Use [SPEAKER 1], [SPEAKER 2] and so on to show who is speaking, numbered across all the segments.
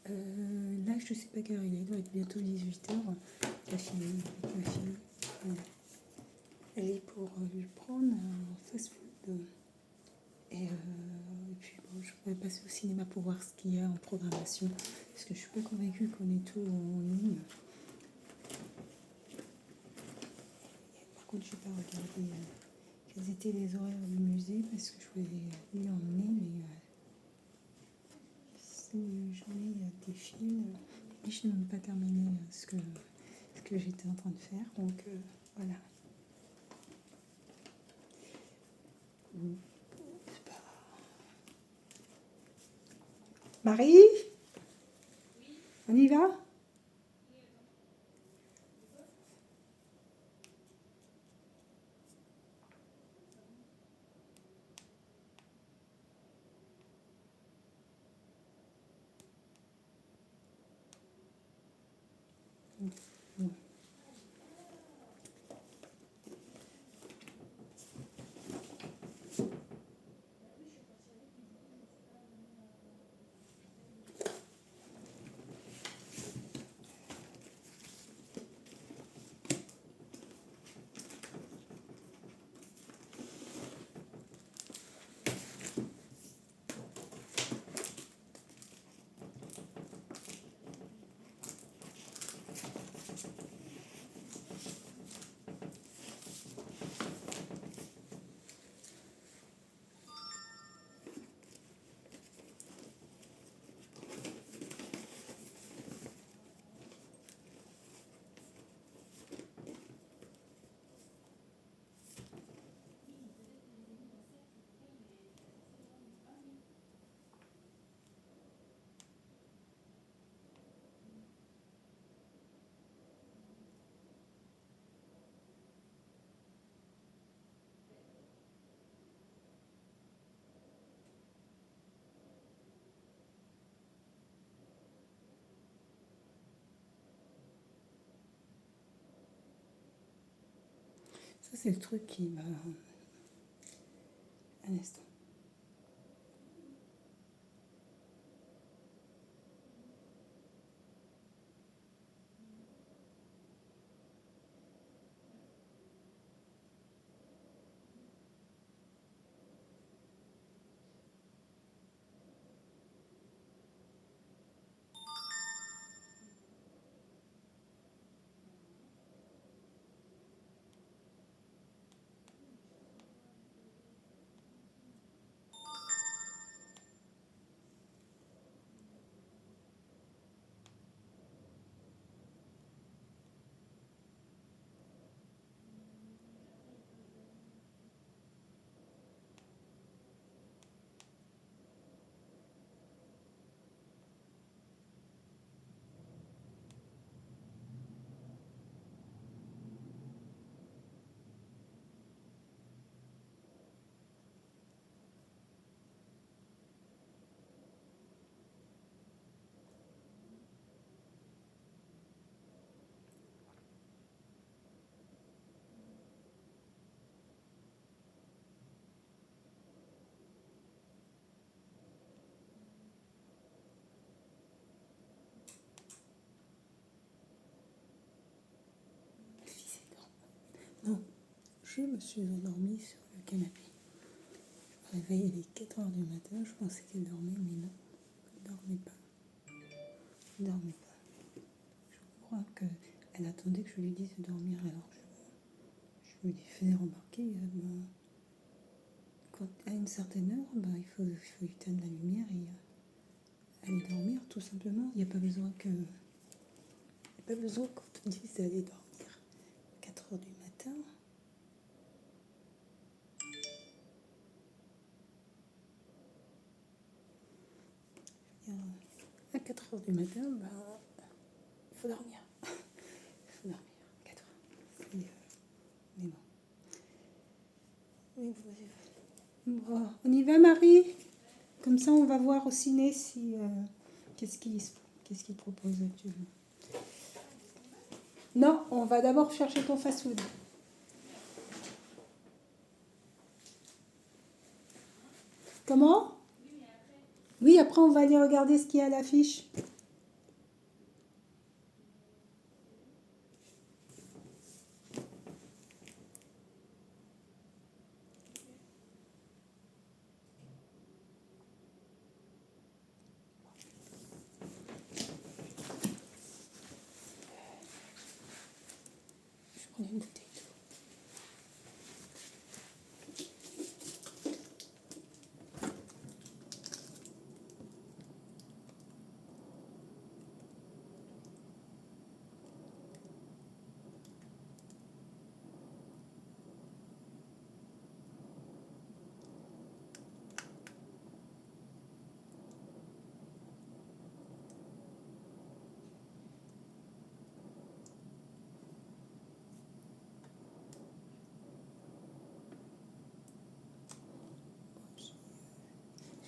[SPEAKER 1] Là, je sais pas quelle heure il doit être bientôt 18h. La fille, elle est pour lui prendre un fast-food. Et puis, bon, je pourrais passer au cinéma pour voir ce qu'il y a en programmation. Parce que je suis pas convaincue qu'on ait tout en ligne. Par contre, je n'ai pas regardé quels étaient les horaires du musée parce que je voulais y emmener, mais si jamais il y a des films, et je n'ai même pas terminé ce que j'étais en train de faire, donc voilà. Marie, on y va? Ça, c'est le truc qui m'a... Un instant. Non, je me suis endormie sur le canapé. Je me réveille, il est 4h du matin, je pensais qu'elle dormait, mais non, elle ne dormait pas. Elle ne dormait pas. Je crois qu'elle attendait que je lui dise de dormir, alors je lui faisais remarquer, quand à une certaine heure, il faut éteindre la lumière et aller dormir, tout simplement. Il n'y a pas besoin qu'on te dise d'aller dormir. 4h du matin. À 4h du matin, il faut dormir. Il faut dormir. 4h. Mais bon. Bon, on y va, Marie? Comme ça, on va voir au ciné si qu'est-ce qu'il propose actuellement. Non, on va d'abord chercher ton fast-food. Comment? Oui, après, on va aller regarder ce qu'il y a à l'affiche.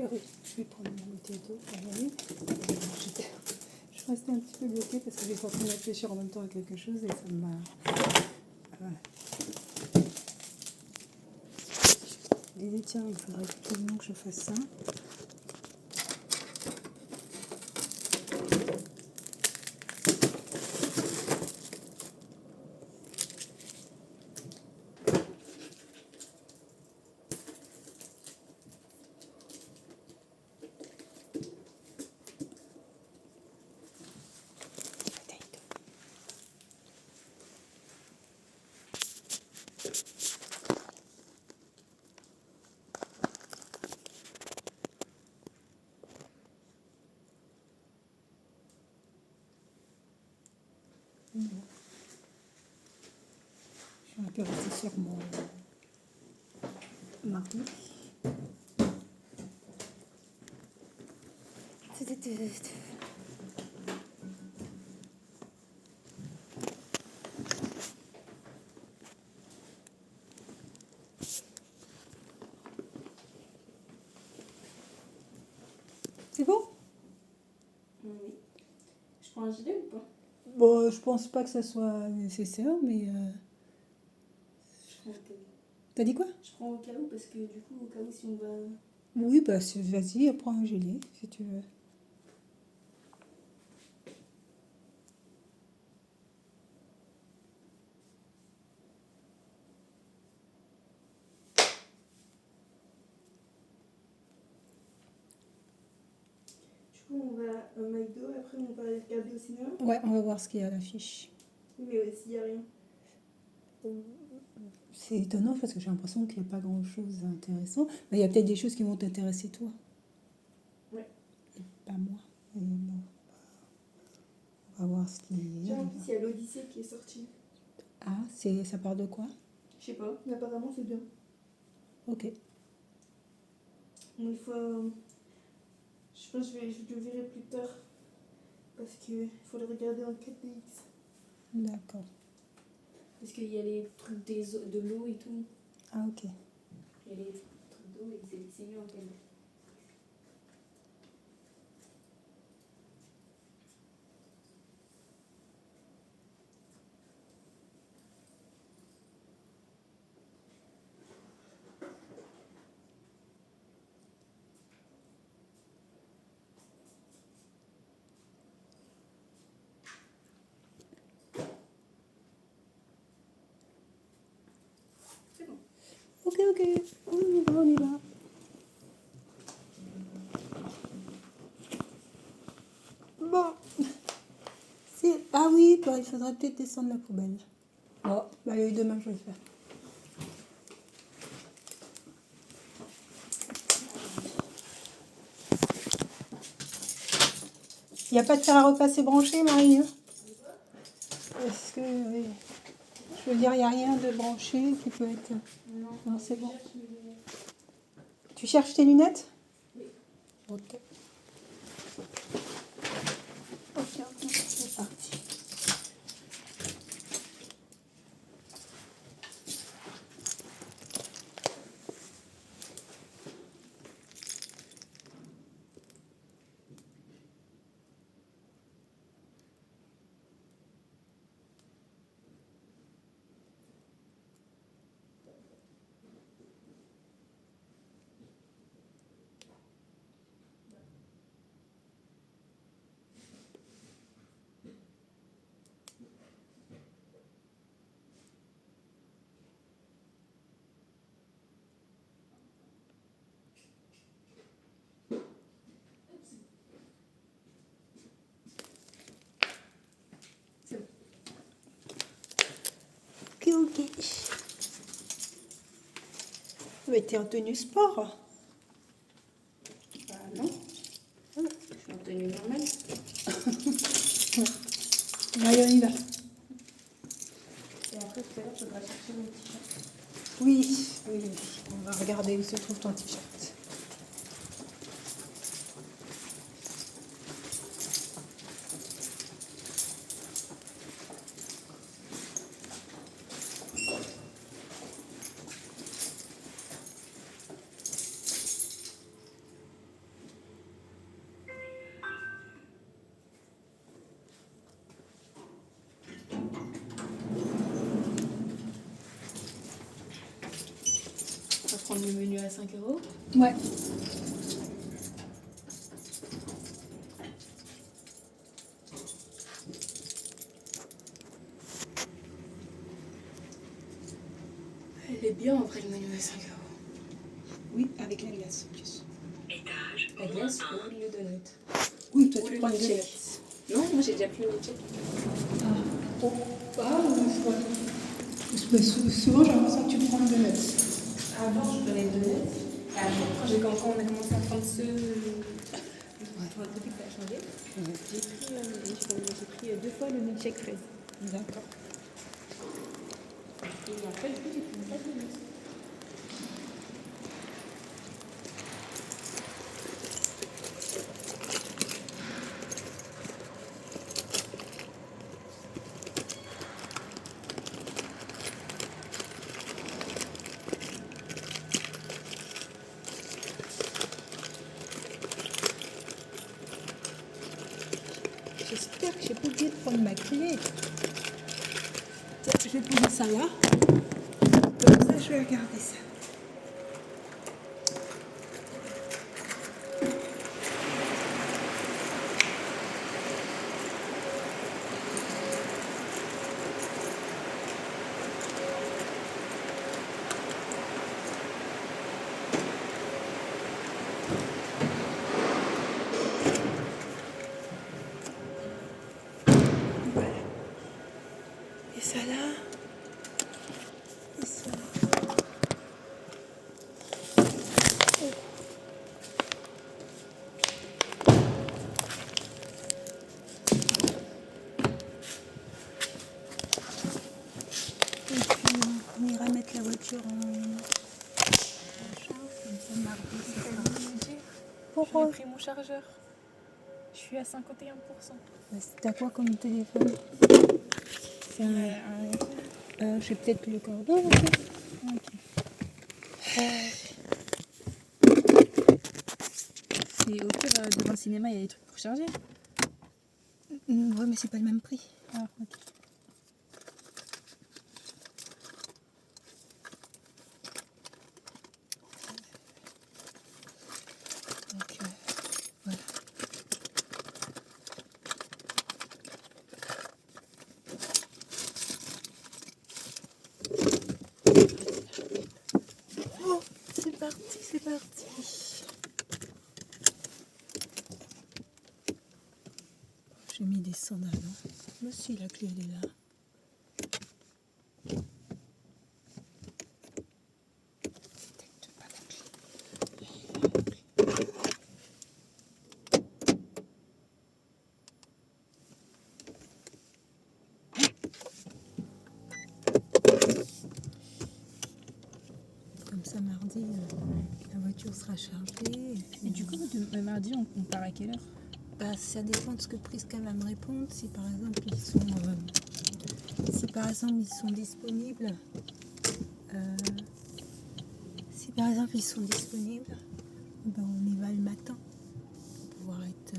[SPEAKER 1] Je vais prendre mon bouteille d'eau. Je restais un petit peu bloquée parce que j'étais en train de réfléchir en même temps à quelque chose et ça m'a... Voilà. Je disais, tiens, il faudrait absolument que je fasse ça. Je suis un peu restée sur mon mardi. C'est bon?
[SPEAKER 2] Oui. Je prends un gilet ou pas?
[SPEAKER 1] Bon, je pense pas que ça soit nécessaire, mais...
[SPEAKER 2] Je prends au cas où.
[SPEAKER 1] T'as dit quoi?
[SPEAKER 2] Je prends au cas où parce que du coup, au cas où si on va...
[SPEAKER 1] Oui, bah vas-y, prends un gilet, si tu veux.
[SPEAKER 2] Du coup, on va au McDo, après on va aller regarder au cinéma.
[SPEAKER 1] Ouais, on va voir ce qu'il y a à l'affiche.
[SPEAKER 2] Oui, mais s'il n'y a rien.
[SPEAKER 1] C'est étonnant parce que j'ai l'impression qu'il n'y a pas grand-chose d'intéressant. Mais il y a peut-être des choses qui vont t'intéresser toi.
[SPEAKER 2] Ouais.
[SPEAKER 1] Et pas moi. Et bon, on va voir ce qu'il y a.
[SPEAKER 2] Tiens, en plus, il y a l'Odyssée qui est sortie.
[SPEAKER 1] Ah, ça part de quoi?
[SPEAKER 2] Je sais pas, mais apparemment c'est bien.
[SPEAKER 1] Ok.
[SPEAKER 2] Donc il faut... Je pense que je le verrai plus tard. Parce qu'il faut le regarder en 4DX.
[SPEAKER 1] D'accord.
[SPEAKER 2] Parce qu'il y a les trucs de l'eau et tout.
[SPEAKER 1] Ah, ok.
[SPEAKER 2] Il y a les trucs d'eau et c'est mieux en 4DX. C'est bon.
[SPEAKER 1] Ok. On y va. Bon. Ah oui, bah, il faudrait peut-être descendre la poubelle. Bon, bah, allez, demain je vais le faire. Il n'y a pas de fer à repasser branché, Marie, hein? Est-ce que... oui. Je veux dire, il n'y a rien de branché qui peut être... Non, c'est bon. Tu cherches tes lunettes?
[SPEAKER 2] Oui.
[SPEAKER 1] Ok. Ok, c'est parti.
[SPEAKER 2] C'est bon.
[SPEAKER 1] Ok. Mais t'es en tenue sport?
[SPEAKER 2] Bah non. Je suis en tenue normale.
[SPEAKER 1] Allez, on y va.
[SPEAKER 2] Et après, tout à l'heure, il faudra chercher mon t-shirt.
[SPEAKER 1] Oui. On va regarder où se trouve ton t-shirt.
[SPEAKER 3] prendre le menu à 5 €.
[SPEAKER 1] Ouais.
[SPEAKER 3] Elle est bien après le menu à 5 €.
[SPEAKER 1] Oui, avec la glace en plus.
[SPEAKER 3] La glace ou le donut.
[SPEAKER 1] Oui, toi
[SPEAKER 3] Ou
[SPEAKER 1] tu
[SPEAKER 3] le
[SPEAKER 1] prends le
[SPEAKER 3] milkshake.
[SPEAKER 1] check.
[SPEAKER 3] Non, moi j'ai déjà pris le milkshake.
[SPEAKER 1] Souvent j'ai l'impression que tu prends le donut.
[SPEAKER 3] Avant, je prenais le donut. Et après, quand on a commencé à prendre ce. Depuis que ça a changé, j'ai pris 2 fois le milkshake fraise.
[SPEAKER 1] D'accord.
[SPEAKER 3] Et après, du coup, j'ai pris une tasse de mousse.
[SPEAKER 1] J'espère que j'ai pas oublié de prendre ma clé. Tiens, je vais poser ça là. Comme ça, je vais regarder ça. Voilà. Et ça là. Et ça. Et puis on ira mettre la voiture en charge, comme ça mardi ça sera. Pourquoi?
[SPEAKER 3] J'ai pris mon chargeur. Je suis à 51%.
[SPEAKER 1] T'as quoi comme téléphone? C'est j'ai peut-être le cordon. Ok.
[SPEAKER 3] Et au pire, devant le cinéma, il y a des trucs pour charger.
[SPEAKER 1] Ouais, mais c'est pas le même prix.
[SPEAKER 3] Ah, ok.
[SPEAKER 1] Donc voilà. Oh, c'est parti, c'est parti. J'ai mis des sandales. Hein. Moi aussi, la clé, elle est là. Détecte pas la clé. Comme ça, mardi, la voiture sera chargée.
[SPEAKER 3] Et du coup, mardi, on part à quelle heure?
[SPEAKER 1] Bah, ça dépend de ce que Prisca va me répondre. Si par exemple ils sont disponibles, ben, on y va le matin pour pouvoir être.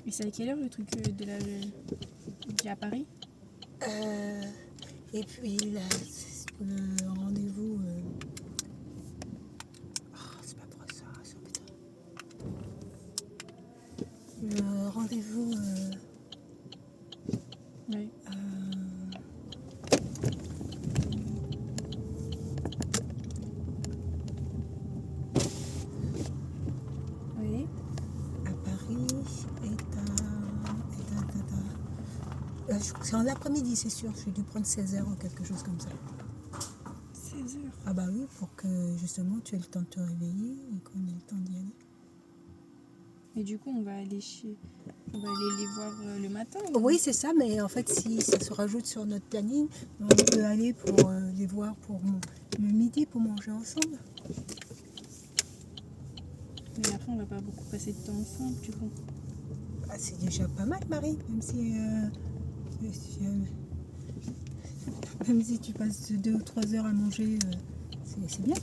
[SPEAKER 3] Et c'est à quelle heure le truc qui est à Paris?
[SPEAKER 1] Et puis là, le rendez-vous. C'est pas pour ça, c'est embêtant. Le rendez-vous.
[SPEAKER 3] Oui. Oui.
[SPEAKER 1] À Paris je crois que c'est en après-midi, c'est sûr. J'ai dû prendre 16h ou quelque chose comme ça.
[SPEAKER 3] 16 heures.
[SPEAKER 1] Ah bah oui, pour que justement tu aies le temps de te réveiller et qu'on ait le temps d'y aller.
[SPEAKER 3] Et du coup, on va aller les voir le matin.
[SPEAKER 1] Oui, c'est ça, mais en fait, si ça se rajoute sur notre planning, on peut aller pour les voir pour le midi pour manger ensemble.
[SPEAKER 3] Mais après, on va pas beaucoup passer de temps ensemble, du coup.
[SPEAKER 1] Ah, c'est déjà pas mal, Marie, même si tu passes 2 ou 3 heures à manger, c'est bien.